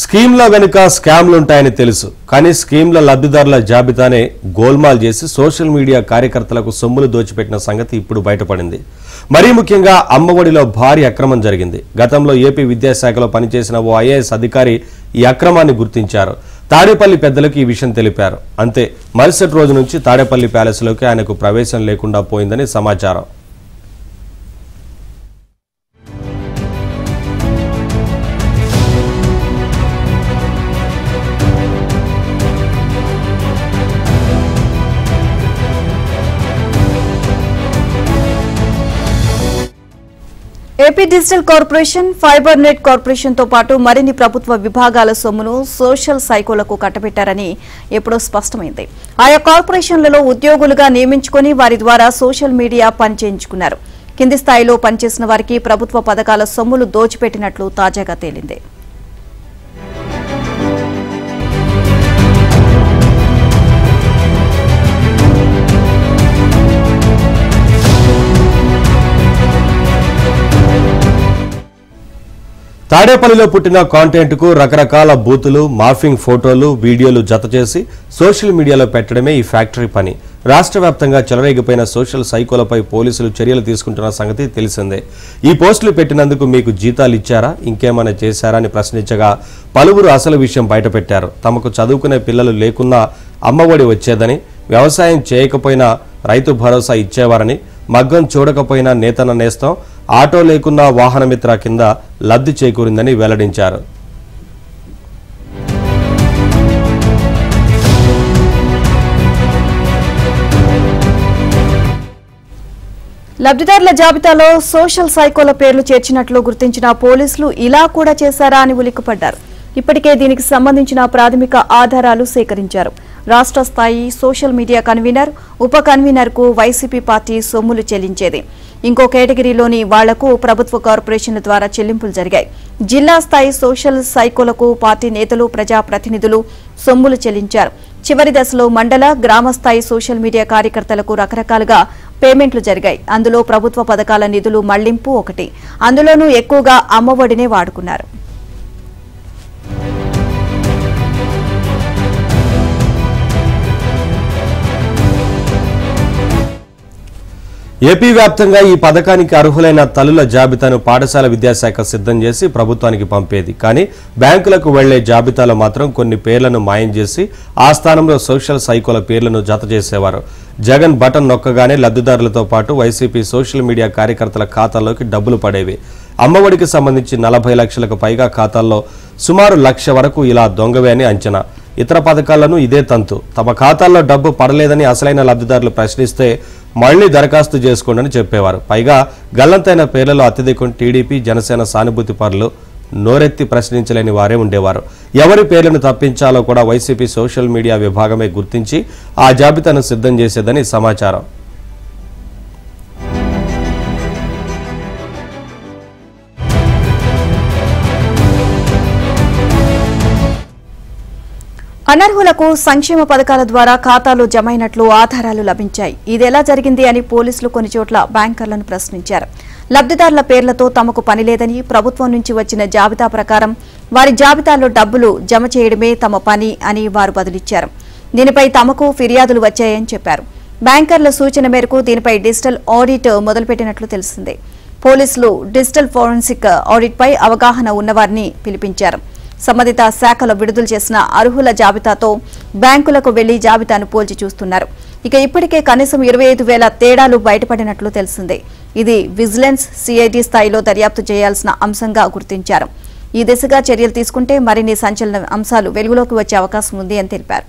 స్కీమ్ల వెనుక స్కామ్లు ఉంటాయని తెలుసు కానీ స్కీమ్ల లబ్ధిదారుల జాబితానే గోల్మాల్ చేసి సోషల్ మీడియా కార్యకర్తలకు సొమ్ములు దోచిపెట్టిన సంగతి ఇప్పుడు బయటపడింది. మరీ ముఖ్యంగా అమ్మఒడిలో భారీ అక్రమం జరిగింది. గతంలో ఏపీ విద్యాశాఖలో పనిచేసిన ఓ ఐఏఎస్ అధికారి ఈ అక్రమాన్ని గుర్తించారు. తాడేపల్లి పెద్దలకు ఈ విషయం తెలిపారు. అంతే మరుసటి రోజు నుంచి తాడేపల్లి ప్యాలెస్లోకి ఆయనకు ప్రవేశం లేకుండా పోయిందని సమాచారం. AP digital corporation, fibre net corporation తో పాటు మరిన్ని ప్రభుత్వ విభాగాల సొమ్మును సోషల్ సైకోలకు కట్టబెట్టారని ఎప్పుడో స్పష్టమైంది. ఆయా కార్పొరేషన్లలో ఉద్యోగులుగా నియమించుకుని వారి ద్వారా సోషల్ మీడియా పనిచేయించుకున్నారు. కింది స్థాయిలో పనిచేసిన వారికి ప్రభుత్వ పథకాల సొమ్ములు దోచిపెట్టినట్లు తాజాగా తేలింది. తాడేపల్లిలో పుట్టిన కాంటెంట్ కు రకరకాల బూతులు, మార్ఫింగ్ ఫోటోలు, వీడియోలు జత చేసి సోషల్ మీడియాలో పెట్టడమే ఈ ఫ్యాక్టరీ పని. రాష్ట్ర వ్యాప్తంగా చెలరేగిపోయిన సోషల్ సైకోలపై పోలీసులు చర్యలు తీసుకుంటున్న సంగతి తెలిసిందే. ఈ పోస్టులు పెట్టినందుకు మీకు జీతాలు ఇచ్చారా, ఇంకేమైనా చేశారా అని ప్రశ్నించగా పలువురు అసలు విషయం బయటపెట్టారు. తమకు చదువుకునే పిల్లలు లేకున్నా అమ్మఒడి వచ్చేదని, వ్యవసాయం చేయకపోయినా రైతు భరోసా ఇచ్చేవారని, మగ్గం చూడకపోయినా నేతన నేస్తం, ఆటో లేకున్నా వాహనమిత్ర కింద లబ్ధి చేకూరిందని వెల్లడించారు. లబ్ధిదారుల జాబితాలో సోషల్ సైకోల పేర్లు చేర్చినట్లు గుర్తించిన పోలీసులు ఇలా కూడా చేశారా అని ఉలిక్కిపడ్డారు. ఇప్పటికే దీనికి సంబంధించిన ప్రాథమిక ఆధారాలు సేకరించారు. రాష్ట్ర స్థాయి సోషల్ మీడియా కన్వీనర్, ఉప కన్వీనర్ కు వైసీపీ పార్టీ సొమ్ములు చెల్లించేది. ఇంకో కేటగిరీలోని వాళ్లకు ప్రభుత్వ కార్పొరేషన్ల ద్వారా చెల్లింపులు జరిగాయి. జిల్లా స్థాయి సోషల్ సైకోలకు పార్టీ నేతలు, ప్రజాప్రతినిధులు సొమ్ములు చెల్లించారు. చివరి దశలో మండల, గ్రామ స్థాయి సోషల్ మీడియా కార్యకర్తలకు రకరకాలుగా పేమెంట్లు జరిగాయి. అందులో ప్రభుత్వ పథకాల నిధులు మళ్లింపు ఒకటి. అందులోనూ ఎక్కువగా అమ్మఒడినే వాడుకున్నారు. ఏపీ వ్యాప్తంగా ఈ పథకానికి అర్హులైన తల్లుల జాబితాను పాఠశాల విద్యాశాఖ సిద్ధం చేసి ప్రభుత్వానికి పంపేది. కానీ బ్యాంకులకు వెళ్లే జాబితాలో మాత్రం కొన్ని పేర్లను మాయం చేసి ఆ స్థానంలో సోషల్ సైకోల పేర్లను జత చేసేవారు. జగన్ బటన్ నొక్కగానే లబ్ధిదారులతో పాటు వైసీపీ సోషల్ మీడియా కార్యకర్తల ఖాతాల్లోకి డబ్బులు పడేవి. అమ్మఒడికి సంబంధించి 40 లక్షలకు పైగా ఖాతాల్లో సుమారు 1 లక్ష వరకు ఇలా దొంగవే అని అంచనా. ఇతర పథకాలను ఇదే తంతు. తమ ఖాతాల్లో డబ్బు పడలేదని అసలైన లబ్ధిదారులు ప్రశ్నిస్తే మళ్లీ దరఖాస్తు చేసుకోండి చెప్పేవారు. పైగా గల్లంతైన పేర్లలో అత్యధికం టీడీపీ, జనసేన సానుభూతి పరులు. నోరెత్తి ప్రశ్నించలేని వారే ఉండేవారు. ఎవరి పేర్లను తప్పించాలో కూడా వైసీపీ సోషల్ మీడియా విభాగమే గుర్తించి ఆ జాబితాను సిద్ధం చేసేదని సమాచారం. అనర్హులకు సంక్షేమ పథకాల ద్వారా ఖాతాలు జమైనట్లు ఆధారాలు లభించాయి. ఇది ఎలా జరిగింది అని పోలీసులు కొన్ని చోట్ల బ్యాంకర్లను ప్రశ్నించారు. లబ్ధిదారుల పేర్లతో తమకు పనిలేదని, ప్రభుత్వం నుంచి వచ్చిన జాబితా ప్రకారం వారి జాబితాలో డబ్బులు జమ చేయడమే తమ పని అని వారు బదులిచ్చారు. దీనిపై తమకు ఫిర్యాదులు వచ్చాయని చెప్పారు. బ్యాంకర్ల సూచన మేరకు దీనిపై డిజిటల్ ఆడిట్ మొదలుపెట్టినట్లు తెలిసింది. పోలీసులు డిజిటల్ ఫోరెన్సిక్ ఆడిట్ పై అవగాహన ఉన్నవారిని పిలిపించారు. సంబంధిత శాఖలో విడుదల చేసిన అర్హుల జాబితాతో బ్యాంకులకు వెళ్లి జాబితాను పోల్చి చూస్తున్నారు. ఇక ఇప్పటికే కనీసం 25,000 తేడాలు బయటపడినట్లు తెలిసింది. ఇది విజిలెన్స్, సిఐడి స్థాయిలో దర్యాప్తు చేయాల్సిన అంశంగా గుర్తించారు. ఈ దిశగా చర్యలు తీసుకుంటే మరిన్ని సంచలన అంశాలు వెలుగులోకి వచ్చే అవకాశం ఉంది అని తెలిపారు.